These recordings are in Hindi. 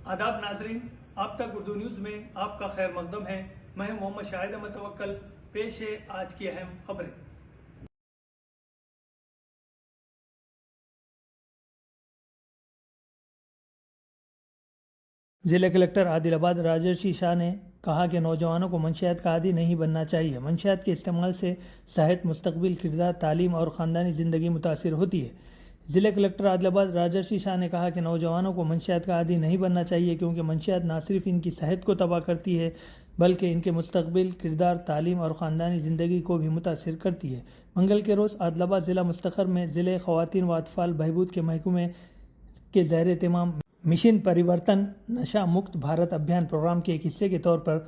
आदाब नाजरीन, आप तक उर्दू न्यूज में आपका खैर मकदम है। मैं हूं मोहम्मद शाहिद अहमद तवक्कल। पेश है आज की अहम खबरें। जिला कलेक्टर आदिलाबाद राजर्षि शाह ने कहा कि नौजवानों को मंशियात का आदी नहीं बनना चाहिए। मंशियात के इस्तेमाल से सेहत, मुस्तकबिल, किरदार, तालीम और ख़ानदानी ज़िंदगी मुतासिर होती है। जिला कलेक्टर आदिलाबाद राजर्षि शाह ने कहा कि नौजवानों को मंशियात का आदी नहीं बनना चाहिए, क्योंकि मंशियात ना सिर्फ इनकी सेहत को तबाह करती है बल्कि इनके मुस्तकबिल, किरदार, तालीम और ख़ानदानी ज़िंदगी को भी मुतासिर करती है। मंगल के रोज़ आदिलाबाद ज़िला मुस्तखर में ज़िले ख़वातीन व अतफ़ाल बहबूद के महकमे के ज़ेर एहतमाम मिशन परिवर्तन नशा मुक्त भारत अभियान प्रोग्राम के एक हिस्से के तौर पर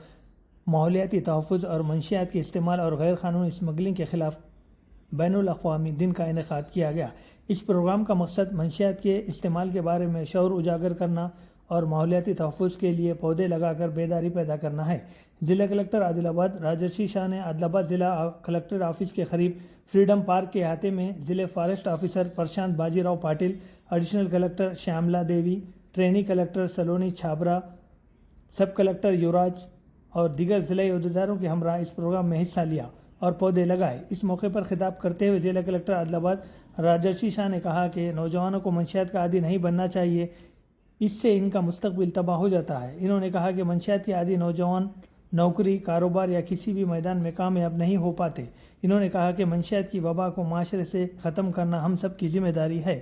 माहौलियाती तहफ़्फ़ुज़ और मंशियात के इस्तेमाल और गैर क़ानूनी स्मगलिंग के ख़िलाफ़ बैनुल अक़वामी दिन का इनेक़ाद किया गया। इस प्रोग्राम का मकसद मंशियात के इस्तेमाल के बारे में शऊर उजागर करना और माहौलियाती तहफ़्फ़ुज़ के लिए पौधे लगाकर बेदारी पैदा करना है। ज़िला कलेक्टर आदिलाबाद राजर्षि शाह ने आदिलाबाद ज़िला कलेक्टर ऑफिस के करीब फ्रीडम पार्क के अहाते में ज़िले फॉरेस्ट ऑफिसर प्रशांत बाजीराव पाटिल, एडिशनल कलेक्टर श्यामला देवी, ट्रेनी कलेक्टर सलोनी छाबरा, सब कलेक्टर युवराज और दीगर ज़िला अहदेदारों के हमरा इस प्रोग्राम में हिस्सा लिया और पौधे लगाए। इस मौके पर खिताब करते हुए ज़िला कलेक्टर आदिलाबाद राजर्षि शाह ने कहा कि नौजवानों को मंशियात का आदी नहीं बनना चाहिए, इससे इनका मुस्तकबिल तबाह हो जाता है। इन्होंने कहा कि मंशियात के आदी नौजवान नौकरी, कारोबार या किसी भी मैदान में कामयाब नहीं हो पाते। इन्होंने कहा कि मंशियात की वबा को माशरे से ख़त्म करना हम सब की जिम्मेदारी है।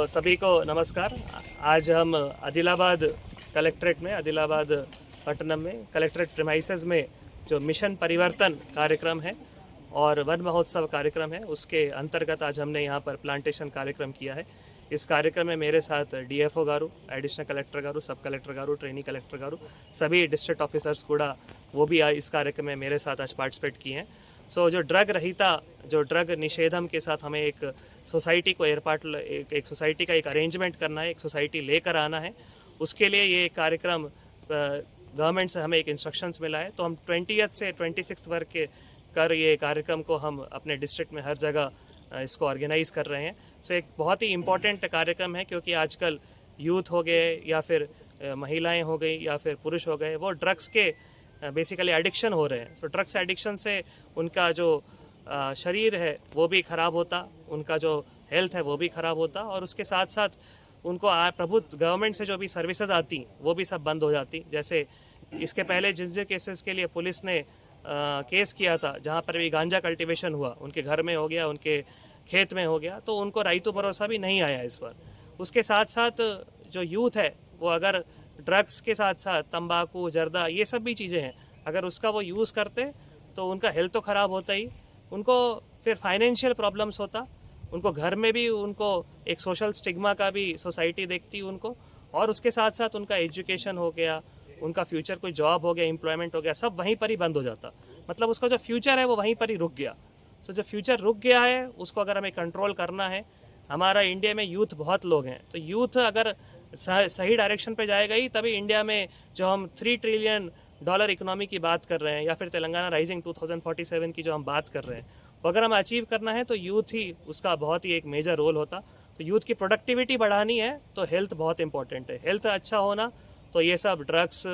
सभी को नमस्कार। आज हम आदिलाबाद कलेक्ट्रेट में, आदिलाबाद पट्टनम में कलेक्ट्रेट प्रीमाइसेस में जो मिशन परिवर्तन कार्यक्रम है और वन महोत्सव कार्यक्रम है, उसके अंतर्गत आज हमने यहाँ पर प्लांटेशन कार्यक्रम किया है। इस कार्यक्रम में मेरे साथ डीएफओ गारू, एडिशनल कलेक्टर गारू, सब कलेक्टर गारू, ट्रेनी कलेक्टर गारू, सभी डिस्ट्रिक्ट ऑफिसर्स कूड़ा वो भी इस कार्यक्रम में मेरे साथ आज पार्टिसिपेट किए हैं। जो ड्रग रहिता, जो ड्रग निषेधम के साथ हमें एक सोसाइटी को एक सोसाइटी का एक अरेंजमेंट करना है, एक सोसाइटी लेकर आना है। उसके लिए ये कार्यक्रम गवर्नमेंट से हमें एक इंस्ट्रक्शंस मिला है, तो हम 20 से 26 वर्ग के कर ये कार्यक्रम को हम अपने डिस्ट्रिक्ट में हर जगह इसको ऑर्गेनाइज कर रहे हैं। एक बहुत ही इम्पॉर्टेंट कार्यक्रम है, क्योंकि आजकल यूथ हो गए या फिर महिलाएं हो गई या फिर पुरुष हो गए, वो ड्रग्स के बेसिकली एडिक्शन हो रहे हैं। ड्रग्स एडिक्शन से उनका जो शरीर है वो भी ख़राब होता, उनका जो हेल्थ है वो भी ख़राब होता, और उसके साथ साथ उनको प्रभुत्व गवर्नमेंट से जो भी सर्विसेज आती वो भी सब बंद हो जाती। जैसे इसके पहले जिन केसेस के लिए पुलिस ने केस किया था, जहाँ पर भी गांजा कल्टीवेशन हुआ, उनके घर में हो गया, उनके खेत में हो गया, तो उनको रायतु भरोसा भी नहीं आया इस बार। उसके साथ साथ जो यूथ है वो अगर ड्रग्स के साथ साथ तंबाकू, जर्दा, ये सब भी चीज़ें हैं, अगर उसका वो यूज़ करते तो उनका हेल्थ तो ख़राब होता ही, उनको फिर फाइनेंशियल प्रॉब्लम्स होता, उनको घर में भी उनको एक सोशल स्टिग्मा का भी सोसाइटी देखती उनको, और उसके साथ साथ उनका एजुकेशन हो गया, उनका फ्यूचर कोई जॉब हो गया, एम्प्लॉयमेंट हो गया, सब वहीं पर ही बंद हो जाता। मतलब उसका जो फ्यूचर है वो वहीं पर ही रुक गया। जो फ्यूचर रुक गया है उसको अगर हमें कंट्रोल करना है, हमारा इंडिया में यूथ बहुत लोग हैं, तो यूथ अगर सही डायरेक्शन पे जाएगा ही तभी इंडिया में जो हम $3 ट्रिलियन इकोनॉमी की बात कर रहे हैं, या फिर तेलंगाना राइजिंग 2047 की जो हम बात कर रहे हैं, वो अगर हम अचीव करना है तो यूथ ही उसका बहुत ही एक मेजर रोल होता। तो यूथ की प्रोडक्टिविटी बढ़ानी है तो हेल्थ बहुत इंपॉर्टेंट है। हेल्थ अच्छा होना तो ये सब ड्रग्स,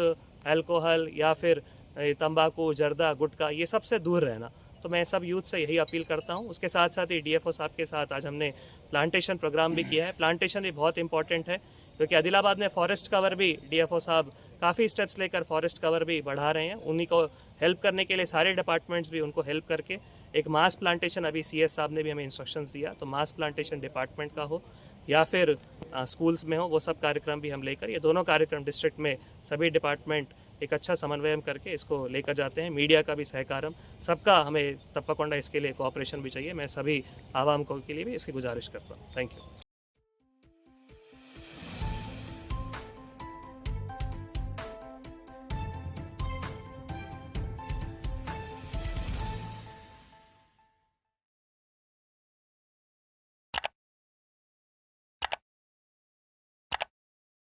अल्कोहल या फिर तंबाकू, जर्दा, गुटखा, ये सब से दूर रहना। तो मैं सब यूथ से यही अपील करता हूँ। उसके साथ साथ ही DFO साहब के साथ आज हमने प्लांटेशन प्रोग्राम भी किया है। प्लांटेशन भी बहुत इंपॉर्टेंट है क्योंकि आदिलाबाद में फॉरेस्ट कवर भी DFO साहब काफ़ी स्टेप्स लेकर फॉरेस्ट कवर भी बढ़ा रहे हैं। उन्हीं को हेल्प करने के लिए सारे डिपार्टमेंट्स भी उनको हेल्प करके एक मास प्लांटेशन, अभी CS साहब ने भी हमें इंस्ट्रक्शंस दिया, तो मास प्लांटेशन डिपार्टमेंट का हो या फिर स्कूल्स में हो, वो सब कार्यक्रम भी हम लेकर, ये दोनों कार्यक्रम डिस्ट्रिक्ट में सभी डिपार्टमेंट एक अच्छा समन्वय करके इसको लेकर जाते हैं। मीडिया का भी सहकारम, सबका हमें तप्पकोंडा इसके लिए कोऑपरेशन भी चाहिए। मैं सभी आवाम को के लिए भी इसकी गुजारिश करता हूँ। Thank you.